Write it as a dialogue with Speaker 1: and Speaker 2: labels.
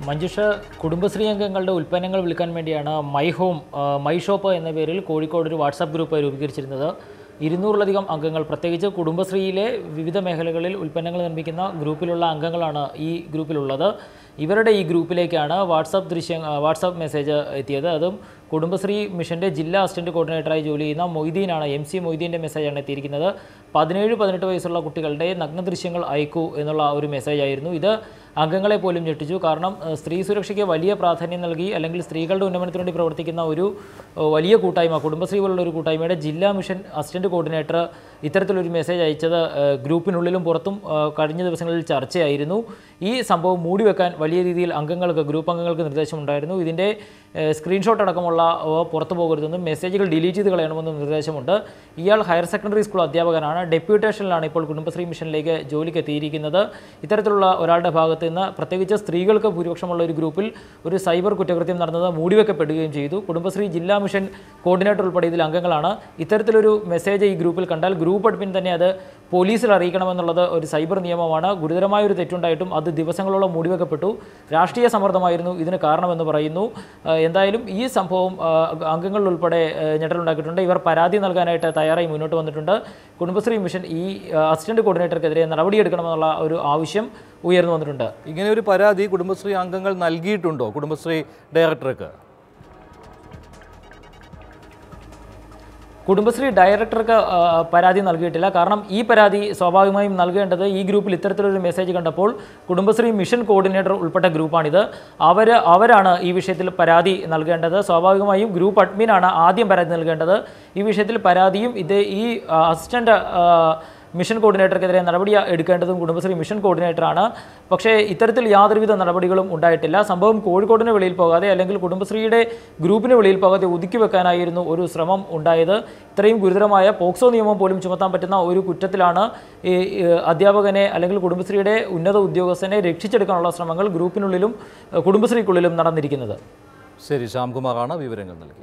Speaker 1: മഞ്ജുഷ കുടുംബശ്രീ അംഗങ്ങളുടെ ഉൽപ്പന്നങ്ങൾ വിൽക്കാൻ വേണ്ടിയാണ് മൈ ഷോപ്പ് എന്ന പേരിൽ കോഴിക്കോട് ഒരു വാട്സാപ്പ് ഗ്രൂപ്പ് രൂപീകരിച്ചിരുന്നത്. 200-ലധികം അംഗങ്ങൾ, പ്രത്യേകിച്ച് കുടുംബശ്രീയിലെ വിവിധ മേഖലകളിൽ ഉൽപ്പന്നങ്ങൾ നിർമ്മിക്കുന്ന ഗ്രൂപ്പിലുള്ള അംഗങ്ങളാണ് ഈ ഗ്രൂപ്പിലുള്ളത്. ഇവരുടെ ഈ ഗ്രൂപ്പിലേക്കാണ് വാട്സാപ്പ് മെസ്സേജ് എത്തിയത്. അതും കുടുംബശ്രീ മിഷൻ്റെ ജില്ലാ അസിസ്റ്റന്റ് കോർഡിനേറ്ററായി ജോലി ചെയ്യുന്ന മൊയ്തീനാണ്. MC മൊയ്തീൻ്റെ മെസ്സേജാണ് എത്തിയിരിക്കുന്നത്. 17-18 വയസ്സുള്ള കുട്ടികളുടെ നഗ്നദൃശ്യങ്ങൾ അയക്കൂ എന്നുള്ള ഒരു മെസ്സേജായിരുന്നു ഇത്. അംഗങ്ങളെ പോലും ഞെട്ടിച്ചു. കാരണം സ്ത്രീ സുരക്ഷയ്ക്ക് വലിയ പ്രാധാന്യം നൽകി, അല്ലെങ്കിൽ സ്ത്രീകളുടെ ഉന്നമനത്തിനു വേണ്ടി പ്രവർത്തിക്കുന്ന ഒരു വലിയ കൂട്ടായ്മ, കുടുംബശ്രീ പോലുള്ള ഒരു കൂട്ടായ്മയുടെ ജില്ലാ മിഷൻ അസിസ്റ്റന്റ് കോർഡിനേറ്റർ ഇത്തരത്തിലൊരു മെസ്സേജ് അയച്ചത് ഗ്രൂപ്പിനുള്ളിലും പുറത്തും കഴിഞ്ഞ ദിവസങ്ങളിൽ ചർച്ചയായിരുന്നു. ഈ സംഭവം മൂടിവെക്കാൻ വലിയ രീതിയിൽ ഗ്രൂപ്പ് അംഗങ്ങൾക്ക് നിർദ്ദേശമുണ്ടായിരുന്നു. ഇതിൻ്റെ സ്ക്രീൻഷോട്ട് അടക്കമുള്ള പുറത്തു പോകരുതെന്നും മെസ്സേജുകൾ ഡിലീറ്റ് ചെയ്ത് കളയണമെന്നും നിർദ്ദേശമുണ്ട്. ഇയാൾ ഹയർ സെക്കൻഡറി സ്കൂൾ അധ്യാപകനാണ്. ഡെപ്യൂട്ടേഷനിലാണ് ഇപ്പോൾ കുടുംബശ്രീ മിഷനിലേക്ക് ജോലിക്ക് എത്തിയിരിക്കുന്നത്. ഇത്തരത്തിലുള്ള ഒരാളുടെ ഭാഗത്ത് നിന്ന്, പ്രത്യേകിച്ച് സ്ത്രീകൾക്ക് ഭൂരിപക്ഷമുള്ള ഒരു ഗ്രൂപ്പിൽ ഒരു സൈബർ കുറ്റകൃത്യം നടന്നത് മൂടിവെക്കപ്പെടുകയും ചെയ്തു. കുടുംബശ്രീ ജില്ലാ മിഷൻ കോർഡിനേറ്റർ ഉൾപ്പെടെ ഇതിൽ അംഗങ്ങളാണ്. ഇത്തരത്തിലൊരു മെസ്സേജ് ഈ ഗ്രൂപ്പിൽ കണ്ടാൽ ഗ്രൂപ്പ് അഡ്മിൻ തന്നെ അത് പോലീസിൽ അറിയിക്കണമെന്നുള്ളത് ഒരു സൈബർ നിയമമാണ്. ഗുരുതരമായൊരു തെറ്റുണ്ടായിട്ടും അത് ദിവസങ്ങളോളം മൂടിവെക്കപ്പെട്ടു. രാഷ്ട്രീയ സമ്മർദ്ദമായിരുന്നു ഇതിന് കാരണമെന്ന് പറയുന്നു. എന്തായാലും ഈ സംഭവം അംഗങ്ങൾ ഉൾപ്പെടെ ഞെട്ടലുണ്ടാക്കിയിട്ടുണ്ട്. ഇവർ പരാതി നൽകാനായിട്ട് തയ്യാറായി മുന്നോട്ട് വന്നിട്ടുണ്ട്. കുടുംബശ്രീ മിഷൻ ഈ അസിസ്റ്റന്റ് കോർഡിനേറ്റർക്കെതിരെ നടപടിയെടുക്കണമെന്നുള്ള ഒരു ആവശ്യം ഉയർന്നു വന്നിട്ടുണ്ട്.
Speaker 2: ഇങ്ങനെ ഒരു പരാതി കുടുംബശ്രീ അംഗങ്ങൾ നൽകിയിട്ടുണ്ടോ കുടുംബശ്രീ ഡയറക്ടർക്ക്?
Speaker 1: കുടുംബശ്രീ ഡയറക്ടർക്ക് പരാതി നൽകിയിട്ടില്ല. കാരണം ഈ പരാതി സ്വാഭാവികമായും നൽകേണ്ടത് ഈ ഗ്രൂപ്പിൽ ഇത്തരത്തിലൊരു മെസ്സേജ് കണ്ടപ്പോൾ കുടുംബശ്രീ മിഷൻ കോർഡിനേറ്റർ ഉൾപ്പെട്ട ഗ്രൂപ്പാണിത്. അവരാണ് ഈ വിഷയത്തിൽ പരാതി നൽകേണ്ടത്. സ്വാഭാവികമായും ഗ്രൂപ്പ് അഡ്മിനാണ് ആദ്യം പരാതി നൽകേണ്ടത്. ഈ വിഷയത്തിൽ പരാതിയും ഈ അസിസ്റ്റന്റ് മിഷൻ കോർഡിനേറ്റർക്കെതിരെ നടപടി എടുക്കേണ്ടതും കുടുംബശ്രീ മിഷൻ കോർഡിനേറ്ററാണ്. പക്ഷേ ഇത്തരത്തിൽ യാതൊരുവിധ നടപടികളും ഉണ്ടായിട്ടില്ല. സംഭവം കോഴിക്കോടിന് വെളിയിൽ പോകാതെ, അല്ലെങ്കിൽ കുടുംബശ്രീയുടെ ഗ്രൂപ്പിന് വെളിയിൽ പോകാതെ ഒതുക്കി വെക്കാനായിരുന്നു ഒരു ശ്രമം ഉണ്ടായത്. ഇത്രയും ഗുരുതരമായ പോക്സോ നിയമം പോലും ചുമത്താൻ പറ്റുന്ന ഒരു കുറ്റത്തിലാണ് ഈ അധ്യാപകനെ, അല്ലെങ്കിൽ കുടുംബശ്രീയുടെ ഉന്നത ഉദ്യോഗസ്ഥനെ രക്ഷിച്ചെടുക്കാനുള്ള ശ്രമങ്ങൾ ഗ്രൂപ്പിനുള്ളിലും കുടുംബശ്രീക്കുള്ളിലും നടന്നിരിക്കുന്നത്.
Speaker 2: ശരി, ശ്യാംകുമാറാണ് വിവരങ്ങൾ നൽകിയത്.